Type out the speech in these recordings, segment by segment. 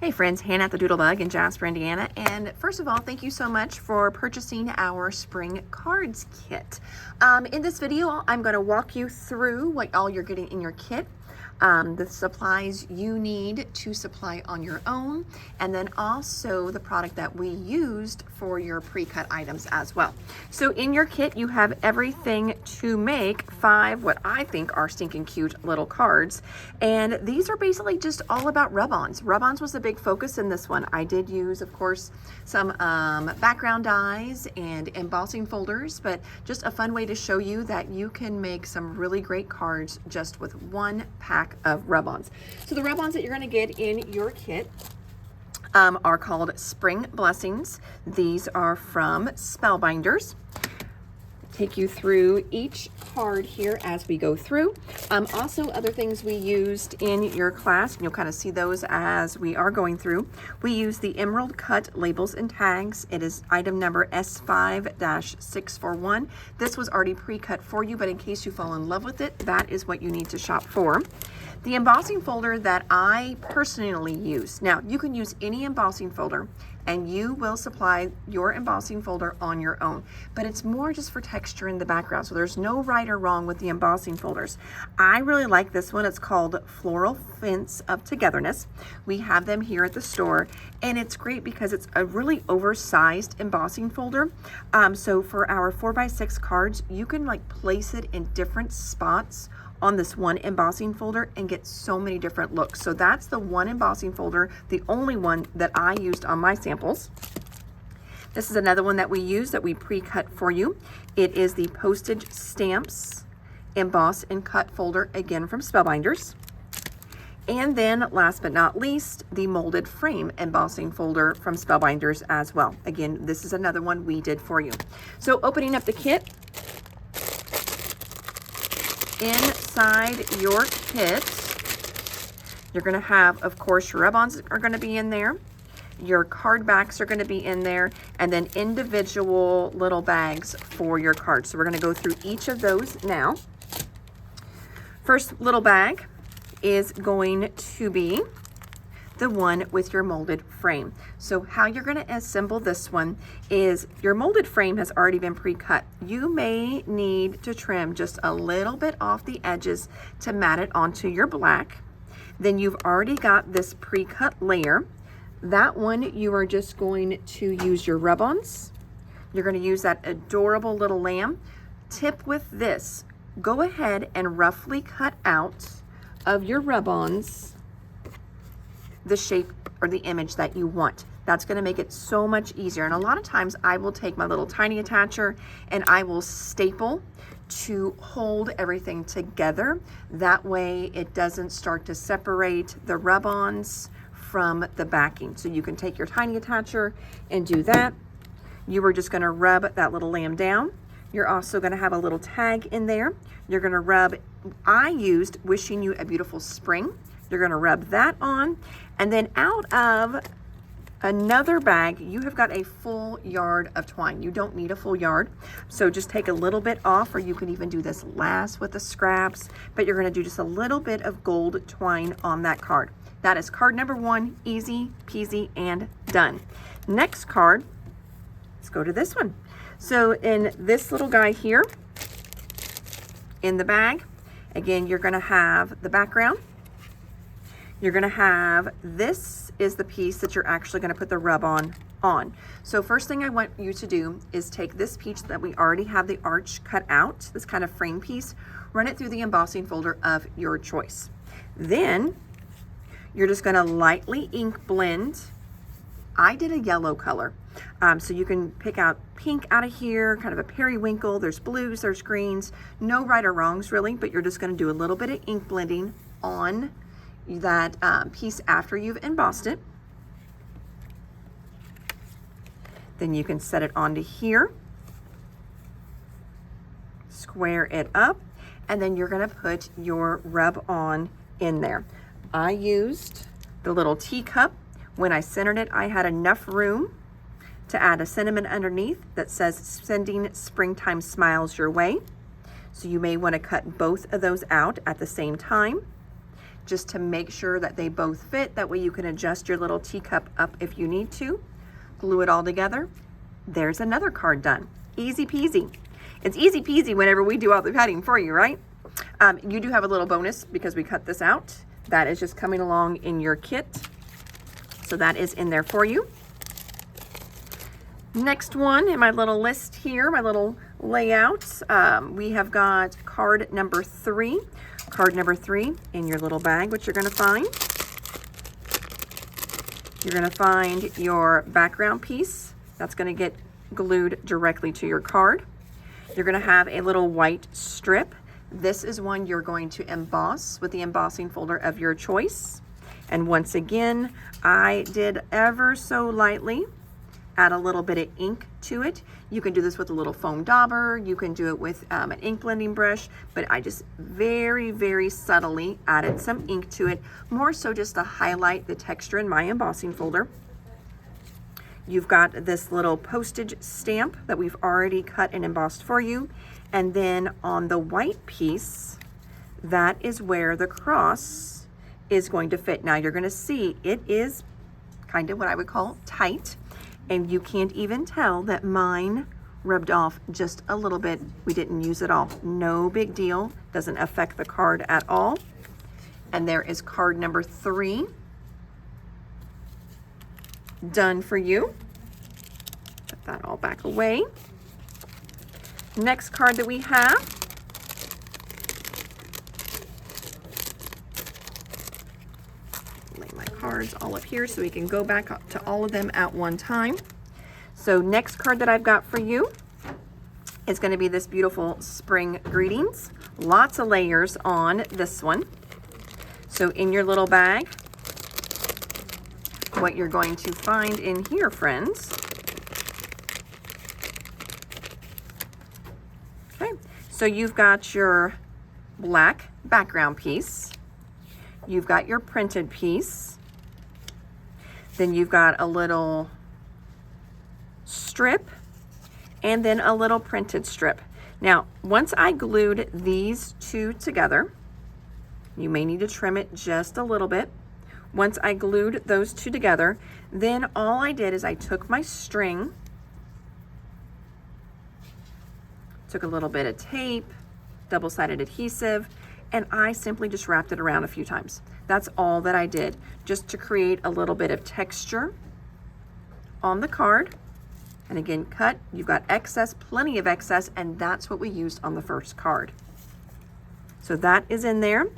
Hey friends, Hannah at the Doodlebug in Jasper, Indiana. And first of all, thank you so much for purchasing our spring cards kit. In this video, I'm going to walk you through what all you're getting in your kit, the supplies you need to supply on your own, and then also the product that we used for your pre-cut items as well. So in your kit, you have everything to make 5 what I think are stinking cute little cards. And these are basically just all about rub-ons. Rub-ons was the big focus in this one. I did use, of course, some background dies and embossing folders, but just a fun way to show you that you can make some really great cards just with one pack of rub-ons. So the rub-ons that you're going to get in your kit are called Spring Blessings. These are from Spellbinders. Take you through each card here as we go through. Also, other things we used in your class, and you'll kind of see those as we are going through. We use the Emerald Cut labels and tags. It is item number S5-641. This was already pre-cut for you, but in case you fall in love with it, that is what you need to shop for. The embossing folder that I personally use. Now, you can use any embossing folder and you will supply your embossing folder on your own, but it's more just for texture in the background. So there's no right or wrong with the embossing folders. I really like this one. It's called Floral Fence of Togetherness. We have them here at the store, and it's great because it's a really oversized embossing folder. So for our 4x6 cards, you can like place it in different spots on this one embossing folder and get so many different looks. So that's the one embossing folder, the only one that I used on my samples. This is another one that we use that we pre-cut for you. It is the Postage Stamps Emboss and Cut folder, again from Spellbinders. And then last but not least, the Molded Frame embossing folder from Spellbinders as well. Again, this is another one we did for you. So opening up the kit, inside your kit, you're going to have, of course, your rub-ons are going to be in there. Your card backs are going to be in there, and then individual little bags for your cards. So we're going to go through each of those now. First little bag is going to be the one with your molded frame. So how you're going to assemble this one is your molded frame has already been pre-cut. You may need to trim just a little bit off the edges to mat it onto your black. Then you've already got this pre-cut layer. That one you are just going to use your rub-ons. You're going to use that adorable little lamb. Tip with this, go ahead and roughly cut out of your rub-ons the shape or the image that you want. That's going to make it so much easier. And a lot of times I will take my little tiny attacher and I will staple to hold everything together. That way it doesn't start to separate the rub-ons from the backing. So you can take your tiny attacher and do that. You are just going to rub that little lamb down. You're also going to have a little tag in there. You're going to rub, I used Wishing You a Beautiful Spring. You're going to rub that on, and then out of another bag, you have got a full yard of twine. You don't need a full yard, so just take a little bit off, or you can even do this last with the scraps, but you're going to do just a little bit of gold twine on that card. That is card number 1, easy peasy and done. Next card, let's go to this one. So in this little guy here, in the bag, again, you're going to have the background. You're going to have, this is the piece that you're actually going to put the rub-on on. So first thing I want you to do is take this piece that we already have the arch cut out, this kind of frame piece, run it through the embossing folder of your choice. Then you're just going to lightly ink blend. I did a yellow color. So you can pick out pink out of here, kind of a periwinkle. There's blues, there's greens, no right or wrongs really, but you're just going to do a little bit of ink blending on that piece after you've embossed it. Then you can set it onto here, square it up, and then you're going to put your rub-on in there. I used the little teacup. When I centered it, I had enough room to add a sentiment underneath that says sending springtime smiles your way. So you may want to cut both of those out at the same time. just to make sure that they both fit. That way you can adjust your little teacup up if you need to. Glue it all together. There's another card done. Easy peasy. It's easy peasy whenever we do all the cutting for you, right? You do have a little bonus because we cut this out. That is just coming along in your kit. So that is in there for you. Next one in my little list here, my little layout, we have got card number 3. Card number 3 in your little bag, which you're going to find. You're going to find your background piece. That's going to get glued directly to your card. You're going to have a little white strip. This is one you're going to emboss with the embossing folder of your choice. And once again, I did ever so lightly add a little bit of ink to it. You can do this with a little foam dauber. You can do it with an ink blending brush, but I just very, very subtly added some ink to it, more so just to highlight the texture in my embossing folder. You've got this little postage stamp that we've already cut and embossed for you. And then on the white piece, that is where the cross is going to fit. Now you're going to see it is kind of what I would call tight. And you can't even tell that mine rubbed off just a little bit. We didn't use it all. No big deal. Doesn't affect the card at all. And there is card number 3. Done for you. Put that all back away. Next card that we have lay my cards all up here so we can go back up to all of them at one time. So next card that I've got for you is going to be this beautiful spring greetings. Lots of layers on this one. So in your little bag, what you're going to find in here, friends. Okay, so you've got your black background piece. You've got your printed piece. Then you've got a little strip and then a little printed strip. Now, once I glued these two together, you may need to trim it just a little bit. Once I glued those two together, then all I did is I took my string, took a little bit of tape, double-sided adhesive, and I simply just wrapped it around a few times. That's all that I did, just to create a little bit of texture on the card. And again, cut, you've got excess, plenty of excess, and that's what we used on the first card. So that is in there.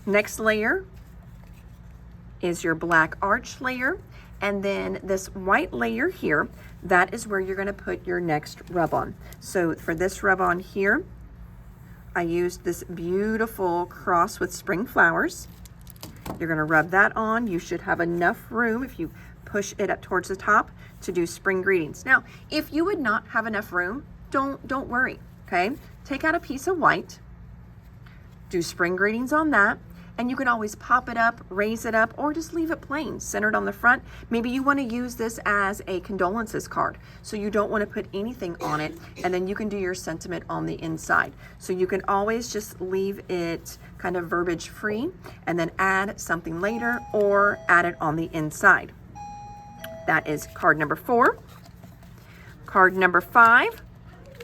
Next layer is your black arch layer, and then this white layer here, that is where you're going to put your next rub on. So for this rub on here, I used this beautiful cross with spring flowers. You're going to rub that on. You should have enough room if you push it up towards the top to do spring greetings. Now, if you would not have enough room, don't worry, okay? Take out a piece of white, do spring greetings on that, and you can always pop it up, raise it up, or just leave it plain, centered on the front. Maybe you want to use this as a condolences card, so you don't want to put anything on it, and then you can do your sentiment on the inside. So you can always just leave it kind of verbiage free, and then add something later, or add it on the inside. That is card number 4. Card number 5.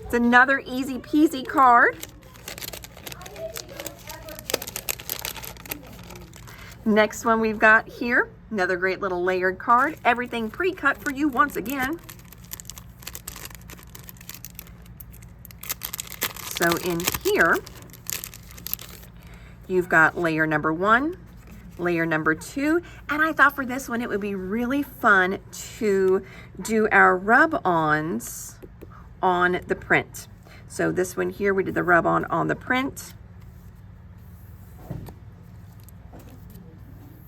It's another easy peasy card. Next one we've got here, another great little layered card. Everything pre-cut for you once again. So in here, you've got layer number 1, layer number 2, and I thought for this one it would be really fun to do our rub-ons on the print. So this one here, we did the rub-on on the print.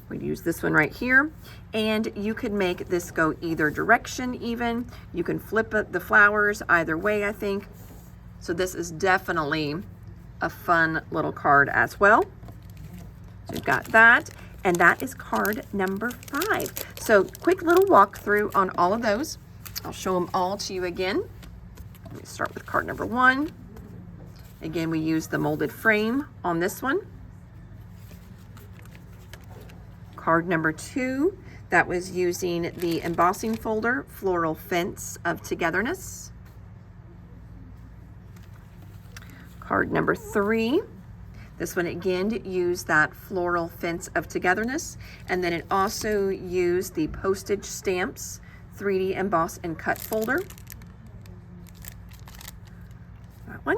We'd use this one right here, and you could make this go either direction even. You can flip the flowers either way, I think. So this is definitely a fun little card as well. So we've got that, and that is card number 5. So quick little walkthrough on all of those. I'll show them all to you again. Let me start with card number 1. Again, we use the molded frame on this one. Card number 2, that was using the embossing folder, Floral Fence of Togetherness. Card number 3, this one again used that Floral Fence of Togetherness, and then it also used the postage stamps 3D emboss and cut folder. That one.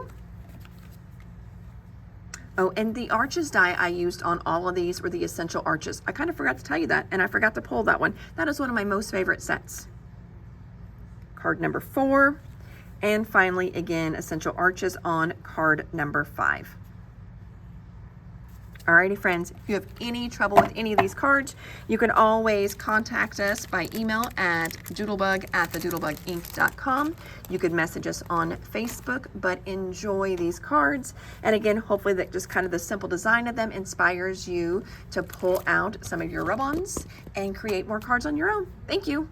Oh, and the arches die I used on all of these were the essential arches. I kind of forgot to tell you that, and I forgot to pull that one. That is one of my most favorite sets. Card number 4, and finally, again, essential arches on card number 5. Alrighty, friends, if you have any trouble with any of these cards, you can always contact us by email at doodlebug@thedoodlebuginc.com. You could message us on Facebook, but enjoy these cards. And again, hopefully that just kind of the simple design of them inspires you to pull out some of your Rubons and create more cards on your own. Thank you.